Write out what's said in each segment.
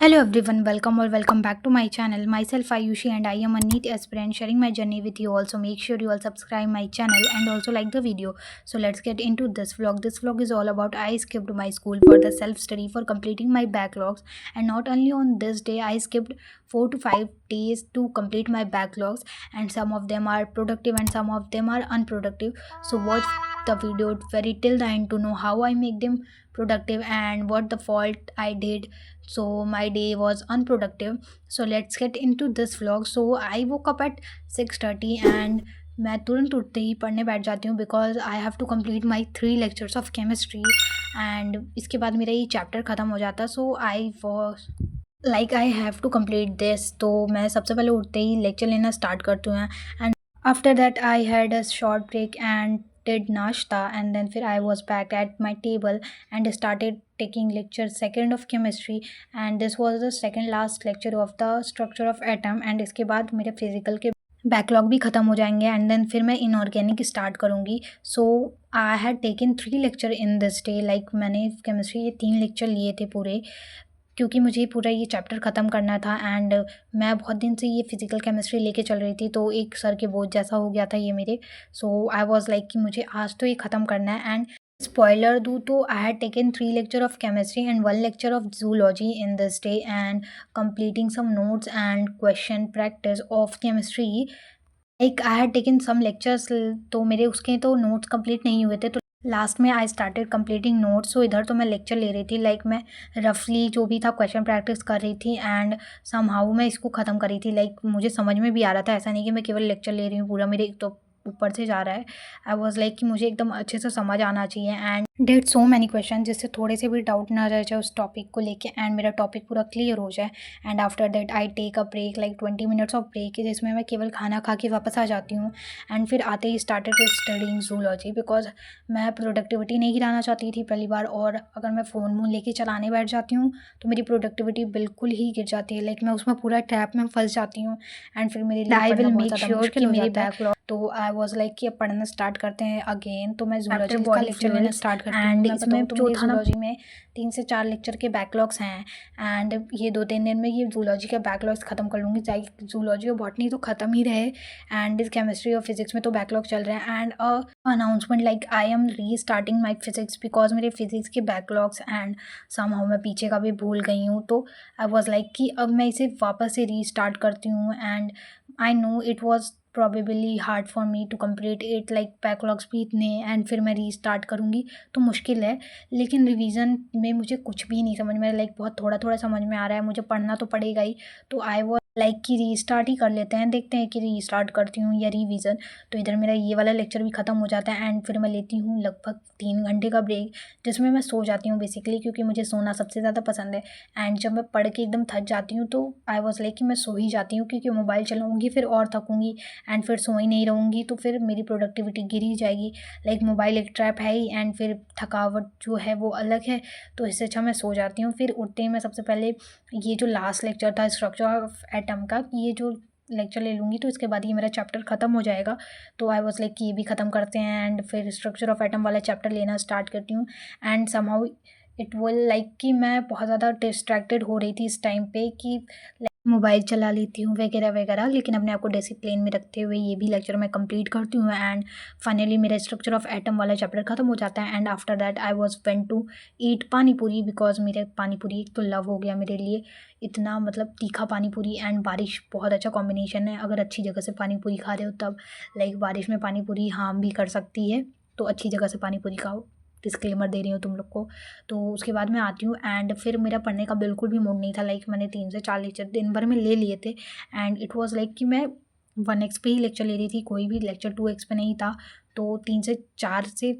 Hello everyone, welcome or welcome back to my channel. Myself Ayushi and I am a NEET aspirant sharing my journey with you. Also make sure you all subscribe my channel and also like the video. So let's get into this vlog. This vlog is all about I skipped my school for the self study for completing my backlogs, and not only on this day I skipped 4 to 5 days to complete my backlogs, and some of them are productive and some of them are unproductive. So watch the video very till the end to know how I make them productive and what the fault I did so my day was unproductive. So let's get into this vlog. So I woke up at 6:30 and मैं तुरंत उठते ही पढ़ने बैठ जाती हूँ because I have to complete my 3 lectures of chemistry and इसके बाद मेरा ये चैप्टर ख़त्म हो जाता है. So I was like I have to complete this. तो मैं सबसे पहले उठते ही लेक्चर लेना स्टार्ट करती हूँ and after that I had a short break and did nashta, and then फिर I was back at my table and started taking lecture second of chemistry, and this was the second last lecture of the structure of atom. and इसके बाद मेरे physical के backlog भी ख़त्म हो जाएंगे and then फिर मैं इनऑर्गेनिक स्टार्ट करूँगी. So I had taken 3 lecture in this day. Like मैंने केमिस्ट्री ये 3 लेक्चर लिए थे पूरे, क्योंकि मुझे पूरा ये चैप्टर ख़त्म करना था एंड मैं बहुत दिन से ये फिज़िकल केमिस्ट्री लेके चल रही थी, तो एक सर के बोझ जैसा हो गया था ये मेरे. सो आई वाज लाइक कि मुझे आज तो ये ख़त्म करना है. एंड स्पॉइलर दूँ तो I had taken 3 lecture of chemistry and 1 lecture of zoology in this day and completing some notes and question practice of chemistry. Like I had taken some lectures, तो मेरे उसके तो नोट्स कंप्लीट नहीं हुए थे, तो लास्ट में I started completing notes. सो इधर तो मैं लेक्चर ले रही थी, लाइक मैं रफली जो भी था क्वेश्चन प्रैक्टिस कर रही थी एंड समहाउ मैं इसको ख़त्म कर रही थी. लाइक मुझे समझ में भी आ रहा था, ऐसा नहीं कि मैं केवल लेक्चर ले रही हूँ, पूरा मेरे एक तो ऊपर से जा रहा है. आई वॉज लाइक कि मुझे एकदम अच्छे से समझ आना चाहिए and that so many question जिससे थोड़े से भी डाउट ना रह जाए उस टॉपिक को लेके एंड मेरा टॉपिक पूरा क्लियर हो जाए. And after that I take a break like 20 minutes of break, जिसमें मैं केवल खाना खा के वापस आ जाती हूँ. एंड फिर आते he started studying zoology because मैं प्रोडक्टिविटी नहीं गिराना चाहती थी पहली बार, और अगर मैं फ़ोन वोन लेके चलाने बैठ जाती हूँ तो मेरी प्रोडक्टिविटी बिल्कुल ही गिर जाती है. लाइक मैं उसमें पूरा ट्रैप में फंस जाती हूँ एंड फिर मेरे लिए आई विल मेक श्योर कि मेरी बैकलॉग. तो आई वॉज लाइक कि अब पढ़ना स्टार्ट करते हैं अगेन. तो मैं जूलॉजी का लेक्चर लेना स्टार्ट करती हूँ एंड इसमें जो था जूलॉजी में 3 से 4 लेक्चर के बैकलॉग्स हैं एंड ये 2-3 दिन में ये जूलॉजी के बैकलॉग्स ख़त्म कर लूँगी, चाहे जूलॉजी और बॉटनी तो ख़त्म ही रहे एंड इस केमिस्ट्री और फिजिक्स में तो बैकलॉग चल रहे हैं. And announcement like I am री स्टार्टिंग माई फिजिक्स बिकॉज मेरे फिजिक्स के बैकलॉग्स एंड समहाउ मैं पीछे का भी भूल गई हूँ. तो आई वॉज लाइक कि अब मैं इसे वापस से री स्टार्ट करती हूँ and I know it was probably hard for me to complete it, like backlogs भी इतने एंड फिर मैं री स्टार्ट करूँगी तो मुश्किल है. लेकिन रिवीजन में मुझे कुछ भी नहीं समझ में, लाइक बहुत थोड़ा थोड़ा समझ में आ रहा है, मुझे पढ़ना तो पड़ेगा ही. तो आई वो लाइक कि रीस्टार्ट ही कर लेते हैं, देखते हैं कि रीस्टार्ट करती हूँ या रिवीजन. तो इधर मेरा ये वाला लेक्चर भी ख़त्म हो जाता है एंड फिर मैं लेती हूँ लगभग 3 घंटे का ब्रेक, जिसमें मैं सो जाती हूँ बेसिकली, क्योंकि मुझे सोना सबसे ज़्यादा पसंद है. एंड जब मैं पढ़ के एकदम थक जाती हूँ तो आई वॉज लाइक कि मैं सो ही जाती हूँ, क्योंकि मोबाइल चलाऊँगी फिर और थकूँगी एंड फिर सो ही नहीं रहूँगी तो फिर मेरी प्रोडक्टिविटी गिर ही जाएगी. लाइक मोबाइल एक ट्रैप है ही एंड फिर थकावट जो है वो अलग है, तो इससे अच्छा मैं सो जाती हूँ. फिर उठते ही मैं सबसे पहले ये जो लास्ट लेक्चर था स्ट्रक्चर ऑफ एटम का, ये जो लेक्चर ले लूँगी तो इसके बाद ये मेरा चैप्टर ख़त्म हो जाएगा. तो आई वॉज लाइक कि ये भी ख़त्म करते हैं एंड फिर स्ट्रक्चर ऑफ एटम वाला चैप्टर लेना स्टार्ट करती हूँ. And somehow it will like कि मैं बहुत ज़्यादा डिस्ट्रैक्टेड हो रही थी इस टाइम पे कि मोबाइल चला लेती हूँ वगैरह वगैरह, लेकिन अपने आप को डिसिप्लिन में रखते हुए ये भी लेक्चर मैं कंप्लीट करती हूँ एंड फाइनली मेरा स्ट्रक्चर ऑफ एटम वाला चैप्टर ख़त्म हो जाता है. And after that I was went to eat pani puri because मेरे पानी पूरी एक तो लव हो गया मेरे लिए. इतना मतलब तीखा पानी पूरी एंड बारिश बहुत अच्छा कॉम्बिनेशन है. अगर अच्छी जगह से पानी पूरी खा रहे हो तब, लाइक बारिश में पानी पूरी हार्म भी कर सकती है, तो अच्छी जगह से पानी पूरी खाओ, डिस्क्लेमर दे रही हूँ तुम लोग को. तो उसके बाद मैं आती हूँ एंड फिर मेरा पढ़ने का बिल्कुल भी मूड नहीं था. लाइक मैंने 3 से 4 लेक्चर दिन भर में ले लिए थे एंड इट वाज लाइक कि मैं 1x पे ही लेक्चर ले रही थी, कोई भी लेक्चर 2x पे नहीं था. तो 3 से 4 से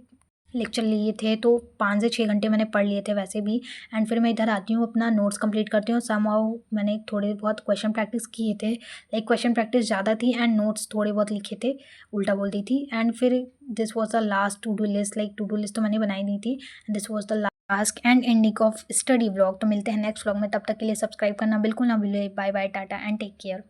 लेक्चर लिए थे तो 5 से 6 घंटे मैंने पढ़ लिए थे वैसे भी. एंड फिर मैं इधर आती हूँ अपना नोट्स कंप्लीट करती हूँ. समहाउ मैंने थोड़े बहुत क्वेश्चन प्रैक्टिस किए थे, लाइक क्वेश्चन प्रैक्टिस ज़्यादा थी एंड नोट्स थोड़े बहुत लिखे थे, उल्टा बोलती थी. एंड फिर this was the last to do list, like to do list तो मैंने बनाई नहीं थी. This was the last and ending of study vlog. तो मिलते हैं नेक्स्ट व्लॉग में, तब तक के लिए सब्सक्राइब करना बिल्कुल ना भूलिए. Bye bye, tata and take care.